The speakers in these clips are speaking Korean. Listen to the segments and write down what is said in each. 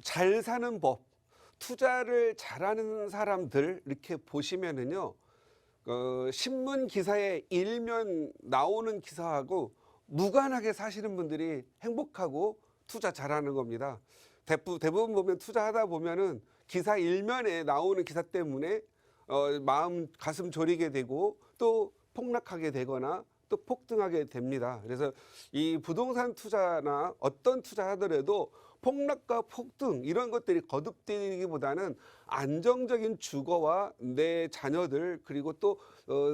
잘 사는 법, 투자를 잘하는 사람들 이렇게 보시면은요, 신문 기사에 일면 나오는 기사하고 무관하게 사시는 분들이 행복하고 투자 잘하는 겁니다. 대부분 보면 투자하다 보면은 기사 일면에 나오는 기사 때문에 가슴 졸이게 되고 또 폭락하게 되거나 또 폭등하게 됩니다. 그래서 이 부동산 투자나 어떤 투자 하더라도 폭락과 폭등 이런 것들이 거듭되기보다는 안정적인 주거와 내 자녀들 그리고 또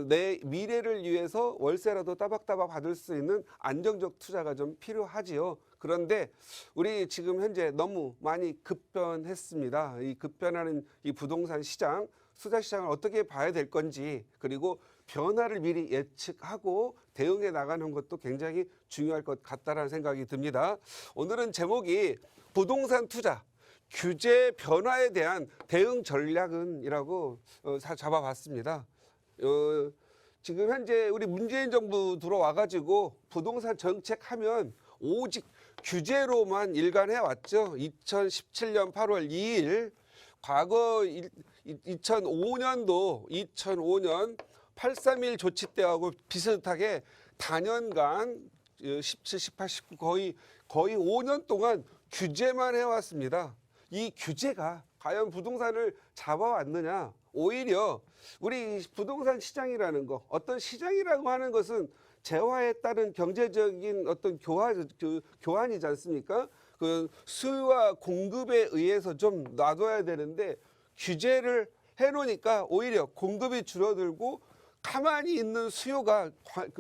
내 미래를 위해서 월세라도 따박따박 받을 수 있는 안정적 투자가 좀 필요하지요. 그런데 우리 지금 현재 너무 많이 급변했습니다. 이 급변하는 이 부동산 시장, 투자 시장을 어떻게 봐야 될 건지 그리고 변화를 미리 예측하고 대응해 나가는 것도 굉장히 중요할 것 같다라는 생각이 듭니다. 오늘은 제목이 부동산 투자 규제 변화에 대한 대응 전략은이라고 잡아봤습니다. 지금 현재 우리 문재인 정부 들어와가지고 부동산 정책하면 오직 규제로만 일관해 왔죠. 2017년 8월 2일 과거 2005년 8.31 조치 때하고 비슷하게 단연간 17, 18, 19 거의 5년 동안 규제만 해왔습니다. 이 규제가 과연 부동산을 잡아왔느냐? 오히려 우리 부동산 시장이라는 거, 어떤 시장이라고 하는 것은 재화에 따른 경제적인 어떤 교환이지 않습니까? 그 수요와 공급에 의해서 좀 놔둬야 되는데 규제를 해놓으니까 오히려 공급이 줄어들고 가만히 있는 수요가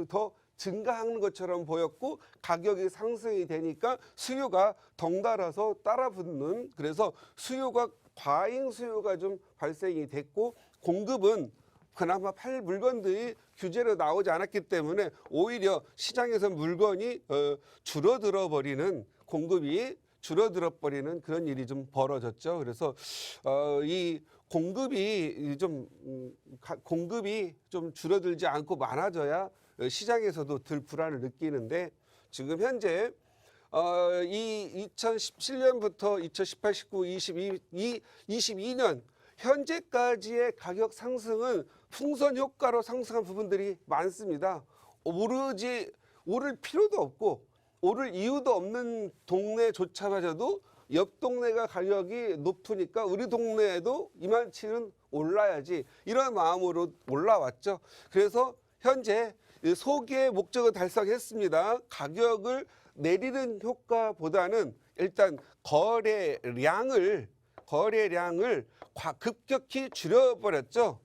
더 증가하는 것처럼 보였고 가격이 상승이 되니까 수요가 덩달아서 따라붙는 그래서 수요가 과잉 수요가 좀 발생이 됐고 공급은 그나마 팔 물건들이 규제로 나오지 않았기 때문에 오히려 시장에서 물건이 줄어들어 버리는 공급이 줄어들어 버리는 그런 일이 좀 벌어졌죠. 그래서 이 공급이 좀 줄어들지 않고 많아져야 시장에서도 덜 불안을 느끼는데 지금 현재 이 2017년부터 2018, 19, 22년 현재까지의 가격 상승은 풍선 효과로 상승한 부분들이 많습니다. 오를 필요도 없고 오를 이유도 없는 동네조차마저도 옆 동네가 가격이 높으니까 우리 동네에도 이만치는 올라야지 이런 마음으로 올라왔죠. 그래서 현재 소기의 목적을 달성했습니다. 가격을 내리는 효과보다는 일단 거래량을 급격히 줄여버렸죠.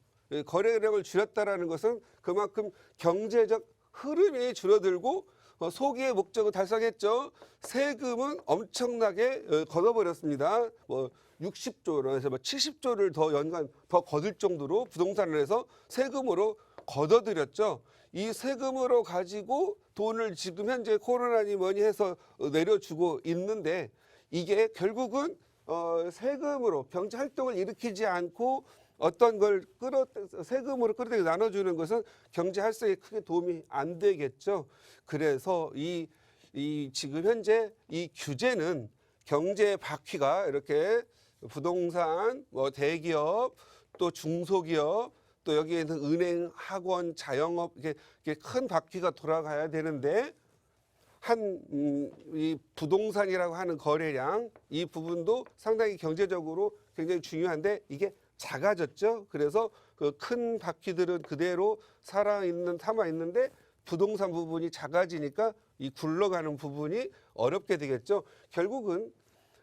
거래량을 줄였다라는 것은 그만큼 경제적 흐름이 줄어들고 소기의 목적을 달성했죠. 세금은 엄청나게 걷어버렸습니다. 60조에서 70조를 더 연간 더 거둘 정도로 부동산을 해서 세금으로 걷어들였죠. 이 세금으로 가지고 돈을 지금 현재 코로나니 뭐니 해서 내려주고 있는데 이게 결국은 세금으로 경제 활동을 일으키지 않고 어떤 걸 세금으로 끌어들여 나눠주는 것은 경제 활성에 크게 도움이 안 되겠죠. 그래서 이 지금 현재 이 규제는 경제 바퀴가 이렇게 부동산, 대기업, 또 중소기업, 또 여기에 있는 은행, 학원, 자영업 이게 큰 바퀴가 돌아가야 되는데 이 부동산이라고 하는 거래량 이 부분도 상당히 경제적으로 굉장히 중요한데 이게 작아졌죠. 그래서 그 큰 바퀴들은 그대로 삼아 있는데 부동산 부분이 작아지니까 이 굴러가는 부분이 어렵게 되겠죠. 결국은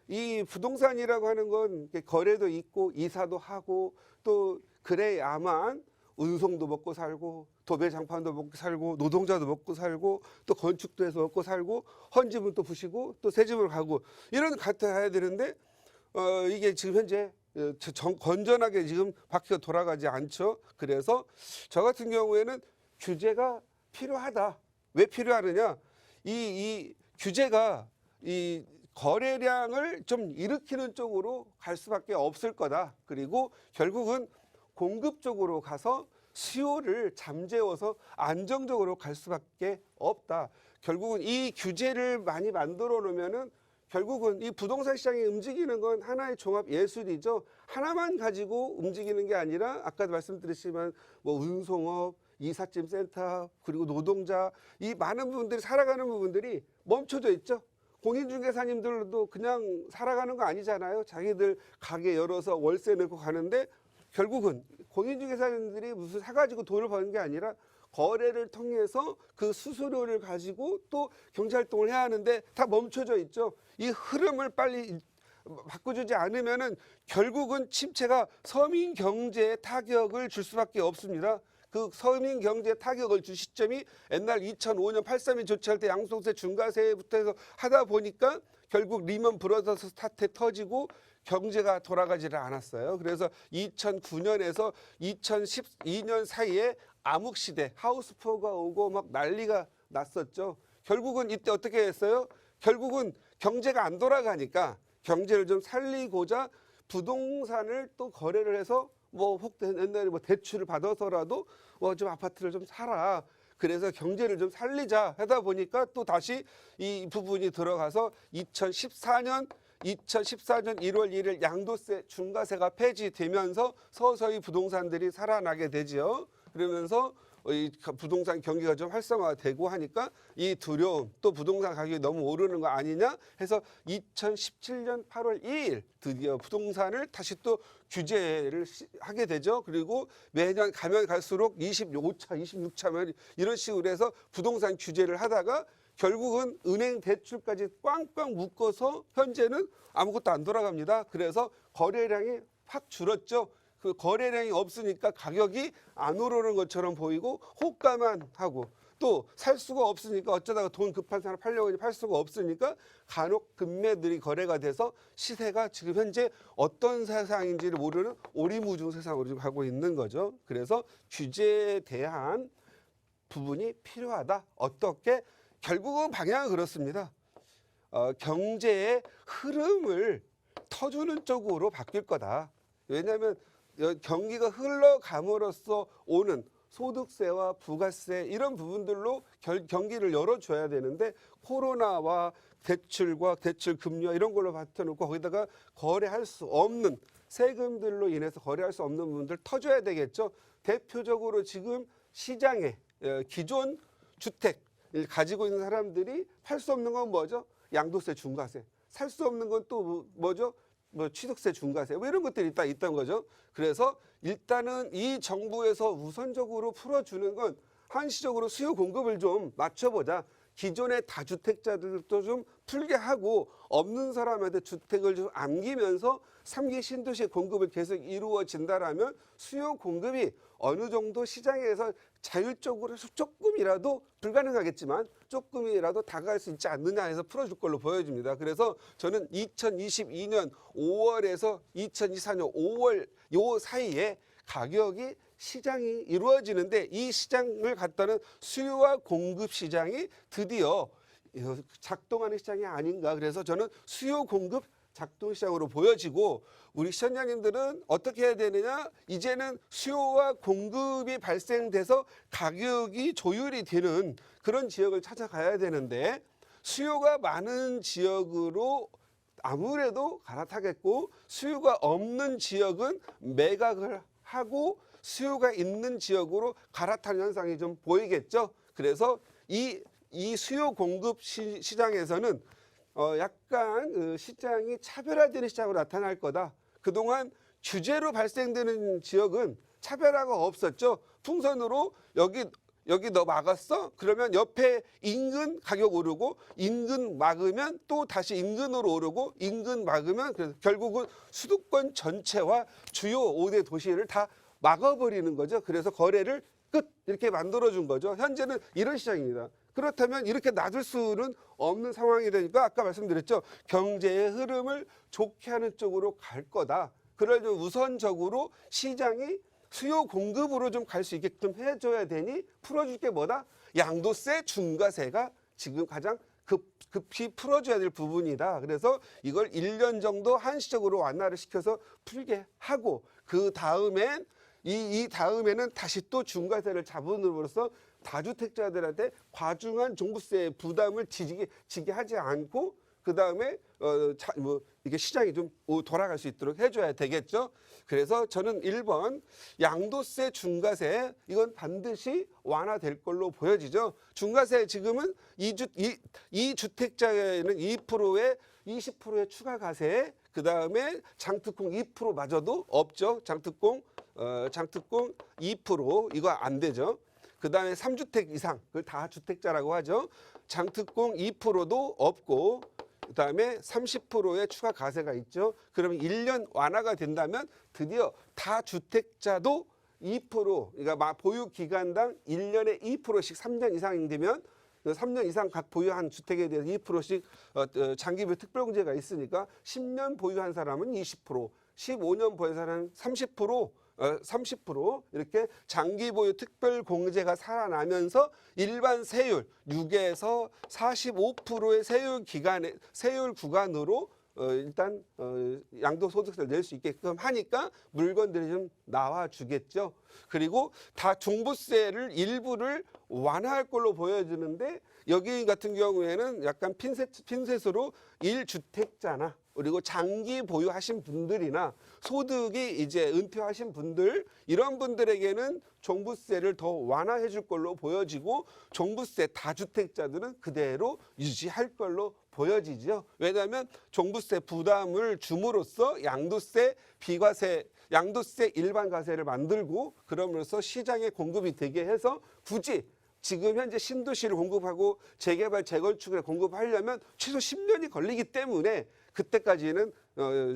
이 부동산이라고 하는 건 거래도 있고 이사도 하고 또 그래야만 운송도 먹고 살고 도배장판도 먹고 살고 노동자도 먹고 살고 또 건축도 해서 먹고 살고 헌집은 또 부시고 또 새집을 가고 이런 같아야 되는데 이게 지금 현재 건전하게 지금 바퀴가 돌아가지 않죠. 그래서 저 같은 경우에는 규제가 필요하다. 왜 필요하느냐? 이 규제가 이 거래량을 좀 일으키는 쪽으로 갈 수밖에 없을 거다. 그리고 결국은 공급 쪽으로 가서 수요를 잠재워서 안정적으로 갈 수밖에 없다. 결국은 이 규제를 많이 만들어 놓으면은 결국은 이 부동산 시장이 움직이는 건 하나의 종합 예술이죠. 하나만 가지고 움직이는 게 아니라 아까도 말씀드렸지만 뭐 운송업, 이삿짐 센터, 그리고 노동자, 이 많은 부분들이 살아가는 부분들이 멈춰져 있죠. 공인중개사님들도 그냥 살아가는 거 아니잖아요. 자기들 가게 열어서 월세 내고 가는데 결국은 공인중개사님들이 무슨 사가지고 돈을 버는 게 아니라 거래를 통해서 그 수수료를 가지고 또 경제활동을 해야 하는데 다 멈춰져 있죠. 이 흐름을 빨리 바꿔주지 않으면은 결국은 침체가 서민 경제에 타격을 줄 수밖에 없습니다. 그 서민 경제에 타격을 줄 시점이 옛날 2005년 8.3일 조치할 때 양도세 중과세부터 해서 하다 보니까 결국 리먼 브러더스 사태 터지고 경제가 돌아가지를 않았어요. 그래서 2009년에서 2012년 사이에 암흑시대, 하우스포가 오고 막 난리가 났었죠. 결국은 이때 어떻게 했어요? 결국은 경제가 안 돌아가니까 경제를 좀 살리고자 부동산을 또 거래를 해서 뭐 혹 옛날에 뭐 대출을 받아서라도 뭐 좀 아파트를 좀 사라. 그래서 경제를 좀 살리자 하다 보니까 또 다시 이 부분이 들어가서 2014년 1월 1일 양도세 중과세가 폐지되면서 서서히 부동산들이 살아나게 되지요. 그러면서 이 부동산 경기가 좀 활성화되고 하니까 이 두려움, 또 부동산 가격이 너무 오르는 거 아니냐 해서 2017년 8월 2일 드디어 부동산을 다시 또 규제를 하게 되죠. 그리고 매년 가면 갈수록 25차, 26차면 이런 식으로 해서 부동산 규제를 하다가 결국은 은행 대출까지 꽝꽝 묶어서 현재는 아무것도 안 돌아갑니다. 그래서 거래량이 확 줄었죠. 그 거래량이 없으니까 가격이 안 오르는 것처럼 보이고 호가만 하고 또 살 수가 없으니까 어쩌다가 돈 급한 사람 팔려고 하니 팔 수가 없으니까 간혹 금매들이 거래가 돼서 시세가 지금 현재 어떤 세상인지를 모르는 오리무중 세상으로 지금 가고 있는 거죠. 그래서 규제에 대한 부분이 필요하다. 어떻게? 결국은 방향은 그렇습니다. 경제의 흐름을 터주는 쪽으로 바뀔 거다. 왜냐하면 경기가 흘러감으로써 오는 소득세와 부가세 이런 부분들로 경기를 열어줘야 되는데 코로나와 대출과 대출 금리와 이런 걸로 받쳐놓고 거기다가 거래할 수 없는 세금들로 인해서 거래할 수 없는 부분들 터줘야 되겠죠. 대표적으로 지금 시장에 기존 주택 가지고 있는 사람들이 팔 수 없는 건 뭐죠? 양도세 중과세. 살 수 없는 건 또 뭐죠? 뭐 취득세 중과세 뭐 이런 것들이 있던 거죠. 그래서 일단은 이 정부에서 우선적으로 풀어주는 건 한시적으로 수요 공급을 좀 맞춰보자. 기존의 다주택자들도 좀 풀게 하고 없는 사람한테 주택을 좀 안기면서 3기 신도시 공급을 계속 이루어진다라면 수요 공급이 어느 정도 시장에서 자율적으로 조금이라도 불가능하겠지만 조금이라도 다가갈 수 있지 않느냐 해서 풀어줄 걸로 보여집니다. 그래서 저는 2022년 5월에서 2024년 5월 요 사이에 가격이 시장이 이루어지는데 이 시장을 갖다는 수요와 공급 시장이 드디어 작동하는 시장이 아닌가. 그래서 저는 수요 공급 작동 시장으로 보여지고 우리 시청자님들은 어떻게 해야 되느냐. 이제는 수요와 공급이 발생돼서 가격이 조율이 되는 그런 지역을 찾아가야 되는데 수요가 많은 지역으로 아무래도 갈아타겠고 수요가 없는 지역은 매각을 하고 수요가 있는 지역으로 갈아타는 현상이 좀 보이겠죠. 그래서 이 수요 공급 시장에서는 약간 시장이 차별화되는 시장으로 나타날 거다. 그동안 규제로 발생되는 지역은 차별화가 없었죠. 풍선으로 여기 너 막았어? 그러면 옆에 인근 가격 오르고 인근 막으면 또 다시 인근으로 오르고 인근 막으면 그래서 결국은 수도권 전체와 주요 5대 도시를 다 막아버리는 거죠. 그래서 거래를 끝 이렇게 만들어준 거죠. 현재는 이런 시장입니다. 그렇다면 이렇게 놔둘 수는 없는 상황이 되니까 아까 말씀드렸죠. 경제의 흐름을 좋게 하는 쪽으로 갈 거다. 그러려면 우선적으로 시장이 수요 공급으로 좀 갈 수 있게끔 해줘야 되니 풀어줄 게 뭐다? 양도세 중과세가 지금 가장 급히 풀어줘야 될 부분이다. 그래서 이걸 1년 정도 한시적으로 완화를 시켜서 풀게 하고 그 다음엔 이 다음에는 다시 또 중과세를 잡음으로써 다주택자들한테 과중한 종부세 부담을 지게 하지 않고 그다음에 뭐 이게 시장이 좀 돌아갈 수 있도록 해줘야 되겠죠. 그래서 저는 1번 양도세 중과세 이건 반드시 완화될 걸로 보여지죠. 중과세 지금은 이 주택자에는 2%의 20%의 추가 과세, 그다음에 장특공 2%마저도 없죠. 장특공 2% 이거 안 되죠. 그다음에 3주택 이상 그걸 다주택자라고 하죠. 장특공 2%도 없고 그다음에 30%의 추가 과세가 있죠. 그러면 1년 완화가 된다면 드디어 다주택자도 2% 그러니까 보유 기간당 1년에 2%씩 3년 이상이 되면 3년 이상 각 보유한 주택에 대해서 2%씩 장기보유 특별공제가 있으니까 10년 보유한 사람은 20%, 15년 보유한 사람은 30% 이렇게 장기 보유 특별 공제가 살아나면서 일반 세율 6에서 45%의 세율 구간으로 일단 양도소득세를 낼 수 있게끔 하니까 물건들이 좀 나와주겠죠. 그리고 다 종부세를 일부를 완화할 걸로 보여지는데 여기 같은 경우에는 약간 핀셋으로 1주택자나 그리고 장기 보유하신 분들이나 소득이 이제 은퇴하신 분들 이런 분들에게는 종부세를 더 완화해 줄 걸로 보여지고 종부세 다주택자들은 그대로 유지할 걸로 보여지죠. 왜냐하면 종부세 부담을 줌으로써 양도세 비과세 양도세 일반 과세를 만들고 그러면서 시장에 공급이 되게 해서 굳이 지금 현재 신도시를 공급하고 재개발 재건축을 공급하려면 최소 10년이 걸리기 때문에 그때까지는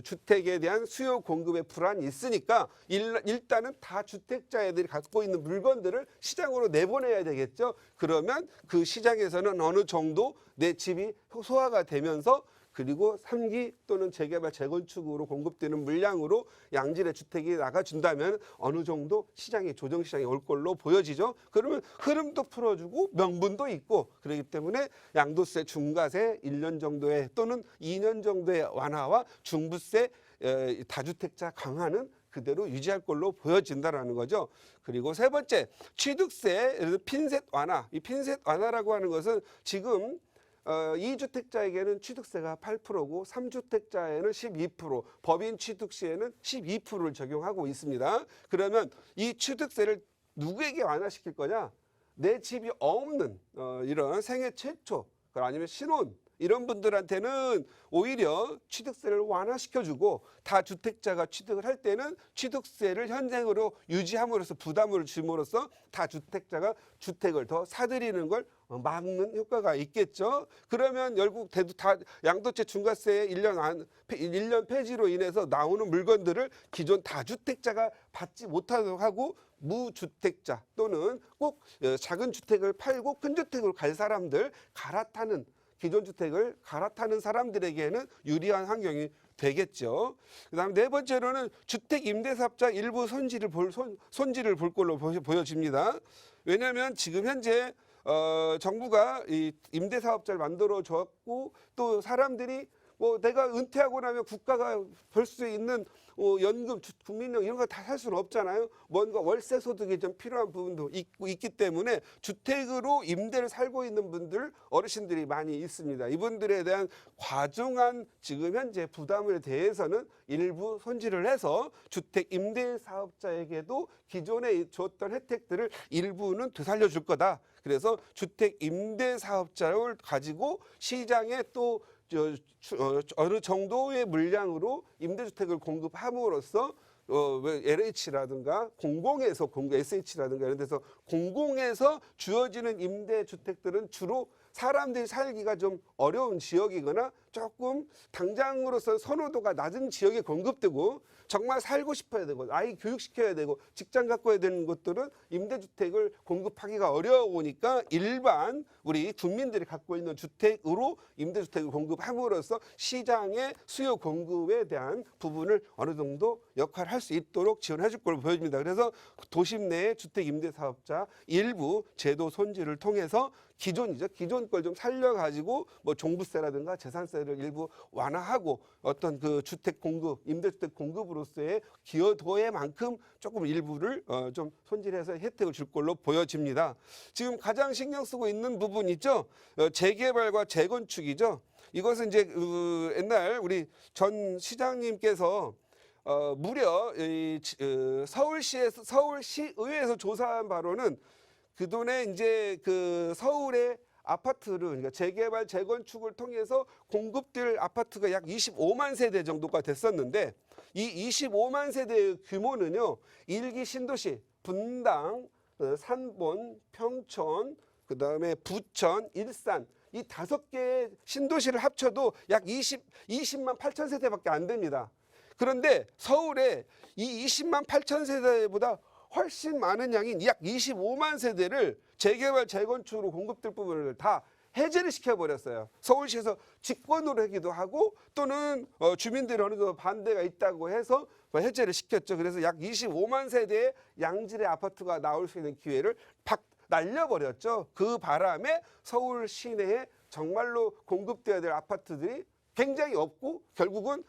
주택에 대한 수요 공급의 불안이 있으니까 일단은 다 주택자들이 갖고 있는 물건들을 시장으로 내보내야 되겠죠. 그러면 그 시장에서는 어느 정도 내 집이 소화가 되면서 그리고 3기 또는 재개발 재건축으로 공급되는 물량으로 양질의 주택이 나가준다면 어느 정도 조정시장이 올 걸로 보여지죠. 그러면 흐름도 풀어주고 명분도 있고 그렇기 때문에 양도세 중과세 1년 정도의 또는 2년 정도의 완화와 중부세 다주택자 강화는 그대로 유지할 걸로 보여진다라는 거죠. 그리고 세 번째 취득세 핀셋 완화. 이 핀셋 완화라고 하는 것은 지금 2주택자에게는 취득세가 8%고 3주택자에는 12%, 법인 취득세에는 12%를 적용하고 있습니다. 그러면 이 취득세를 누구에게 완화시킬 거냐? 내 집이 없는 이런 생애 최초 아니면 신혼 이런 분들한테는 오히려 취득세를 완화시켜주고 다주택자가 취득을 할 때는 취득세를 현행으로 유지함으로써 부담을 줌으로써 다주택자가 주택을 더 사들이는 걸 막는 효과가 있겠죠. 그러면 결국 다 양도세 중과세의 1년 폐지로 인해서 나오는 물건들을 기존 다주택자가 받지 못하도록 하고 무주택자 또는 꼭 작은 주택을 팔고 큰 주택으로 갈 사람들 기존 주택을 갈아타는 사람들에게는 유리한 환경이 되겠죠. 그다음에 네 번째로는 주택 임대사업자 일부 손질을 볼 걸로 보여집니다. 왜냐하면 지금 현재 정부가 이 임대사업자를 만들어 줬고 또 사람들이 내가 은퇴하고 나면 국가가 벌 수 있는 연금, 국민연금 이런 거 다 살 수는 없잖아요. 뭔가 월세 소득이 좀 필요한 부분도 있기 때문에 주택으로 임대를 살고 있는 분들 어르신들이 많이 있습니다. 이분들에 대한 과중한 지금 현재 부담에 대해서는 일부 손질을 해서 주택 임대 사업자에게도 기존에 줬던 혜택들을 일부는 되살려 줄 거다. 그래서 주택 임대 사업자를 가지고 시장에 또 어느 정도의 물량으로 임대주택을 공급함으로써 LH라든가 SH라든가 이런 데서 공공에서 주어지는 임대주택들은 주로 사람들이 살기가 좀 어려운 지역이거나 조금 당장으로서 선호도가 낮은 지역에 공급되고 정말 살고 싶어야 되고 아이 교육시켜야 되고 직장 갖고야 되는 것들은 임대주택을 공급하기가 어려우니까 일반 우리 국민들이 갖고 있는 주택으로 임대주택을 공급함으로써 시장의 수요 공급에 대한 부분을 어느 정도 역할을 할 수 있도록 지원해 줄 걸 보여집니다. 그래서 도심 내의 주택 임대사업자 일부 제도 손질을 통해서 기존 걸 좀 살려가지고 종부세라든가 재산세를 일부 완화하고 어떤 그 주택 공급, 임대주택 공급으로서의 기여도의 만큼 조금 일부를 좀 손질해서 혜택을 줄 걸로 보여집니다. 지금 가장 신경 쓰고 있는 부분 있죠? 재개발과 재건축이죠. 이것은 이제 옛날 우리 전 시장님께서 무려 서울시의회에서 조사한 바로는 그동안에 이제 그 서울의 아파트를 그러니까 재개발 재건축을 통해서 공급될 아파트가 약 25만 세대 정도가 됐었는데 이 25만 세대의 규모는요. 일기 신도시 분당, 산본, 평촌, 그다음에 부천, 일산 이 5개의 신도시를 합쳐도 약 20만 8천 세대밖에 안 됩니다. 그런데 서울에 이 20만 8천 세대보다 훨씬 많은 양인 약 25만 세대를 재개발 재건축으로 공급될 부분을 다 해제를 시켜버렸어요. 서울시에서 직권으로 하기도 하고 또는 주민들이 어느 정도 반대가 있다고 해서 해제를 시켰죠. 그래서 약 25만 세대의 양질의 아파트가 나올 수 있는 기회를 날려버렸죠. 그 바람에 서울 시내에 정말로 공급돼야 될 아파트들이 굉장히 없고 결국은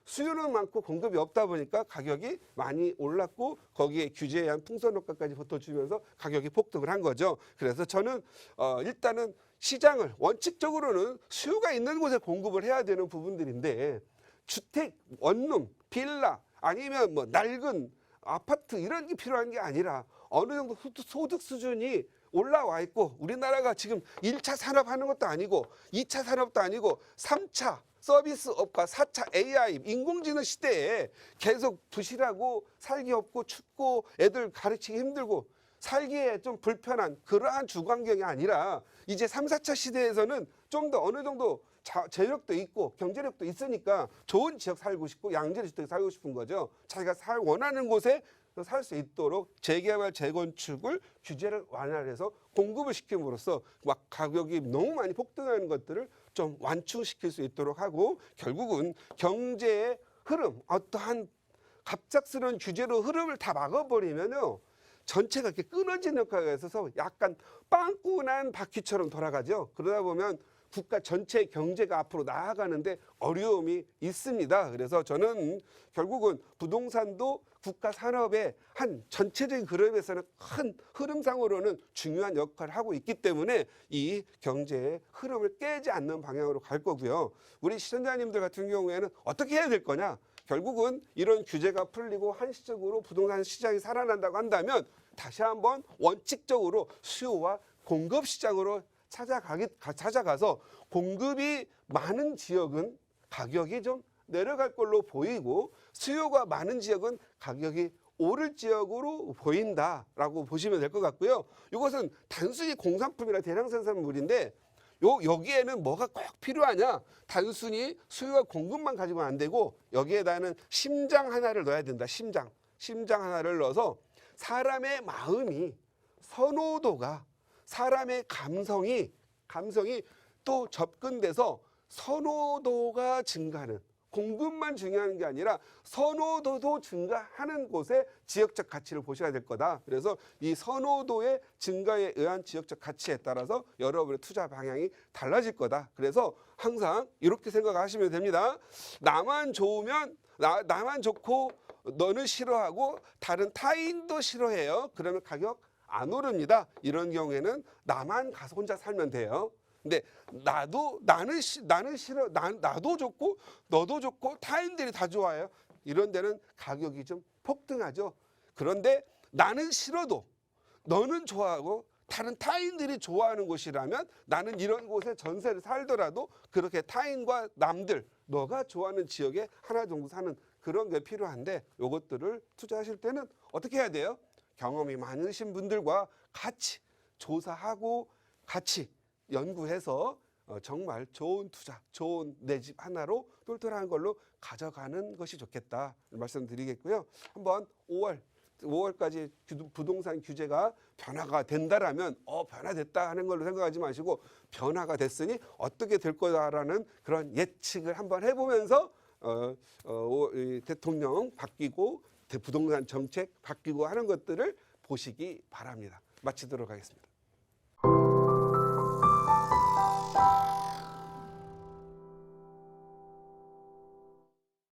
수요는 많고 공급이 없다 보니까 가격이 많이 올랐고 거기에 규제에 의한 풍선효과까지 붙어주면서 가격이 폭등을 한 거죠. 그래서 저는 일단은 시장을 원칙적으로는 수요가 있는 곳에 공급을 해야 되는 부분들인데 주택, 원룸, 빌라 아니면 뭐 낡은 아파트 이런 게 필요한 게 아니라 어느 정도 소득 수준이 올라와 있고 우리나라가 지금 1차 산업 하는 것도 아니고 2차 산업도 아니고 3차 서비스업과 4차 AI 인공지능 시대에 계속 부실하고 살기 없고 춥고 애들 가르치기 힘들고 살기에 좀 불편한 그러한 주관경이 아니라 이제 3, 4차 시대에서는 좀 더 어느 정도 재력도 있고 경제력도 있으니까 좋은 지역 살고 싶고 양질의 주택에 살고 싶은 거죠. 자기가 원하는 곳에 살 수 있도록 재개발 재건축을 규제를 완화해서 공급을 시킴으로써 막 가격이 너무 많이 폭등하는 것들을 좀 완충시킬 수 있도록 하고 결국은 경제의 흐름 어떠한 갑작스러운 규제로 흐름을 다 막아버리면요 전체가 이렇게 끊어지는 역할이 있어서 약간 빵꾸난 바퀴처럼 돌아가죠. 그러다 보면 국가 전체 경제가 앞으로 나아가는데 어려움이 있습니다. 그래서 저는 결국은 부동산도 국가 산업의 한 전체적인 그룹에서는 큰 흐름상으로는 중요한 역할을 하고 있기 때문에 이 경제의 흐름을 깨지 않는 방향으로 갈 거고요. 우리 시청자님들 같은 경우에는 어떻게 해야 될 거냐? 결국은 이런 규제가 풀리고 한시적으로 부동산 시장이 살아난다고 한다면 다시 한번 원칙적으로 수요와 공급 시장으로 찾아가서 공급이 많은 지역은 가격이 좀 내려갈 걸로 보이고 수요가 많은 지역은 가격이 오를 지역으로 보인다라고 보시면 될 것 같고요. 이것은 단순히 공산품이나 대량 생산물인데 여기에는 뭐가 꼭 필요하냐? 단순히 수요와 공급만 가지고는 안 되고 여기에다는 심장 하나를 넣어야 된다. 심장 하나를 넣어서 사람의 마음이 선호도가 사람의 감성이 또 접근돼서 선호도가 증가하는 공급만 중요한 게 아니라 선호도도 증가하는 곳에 지역적 가치를 보셔야 될 거다. 그래서 이 선호도의 증가에 의한 지역적 가치에 따라서 여러분의 투자 방향이 달라질 거다. 그래서 항상 이렇게 생각하시면 됩니다. 나만 좋으면 나만 좋고 너는 싫어하고 다른 타인도 싫어해요. 그러면 가격 안 오릅니다. 이런 경우에는 나만 가서 혼자 살면 돼요. 근데 나는 싫어, 나도 좋고 너도 좋고 타인들이 다 좋아요. 이런 데는 가격이 좀 폭등하죠. 그런데 나는 싫어도 너는 좋아하고 다른 타인들이 좋아하는 곳이라면 나는 이런 곳에 전세를 살더라도 그렇게 타인과 남들 너가 좋아하는 지역에 하나 정도 사는 그런 게 필요한데 이것들을 투자하실 때는 어떻게 해야 돼요? 경험이 많으신 분들과 같이 조사하고 같이 연구해서 정말 좋은 투자, 좋은 내 집 하나로 똘똘한 걸로 가져가는 것이 좋겠다 말씀드리겠고요. 한번 5월까지 부동산 규제가 변화가 된다라면 변화됐다 하는 걸로 생각하지 마시고 변화가 됐으니 어떻게 될 거다라는 그런 예측을 한번 해보면서 대통령 바뀌고 부동산 정책 바뀌고 하는 것들을 보시기 바랍니다. 마치도록 하겠습니다.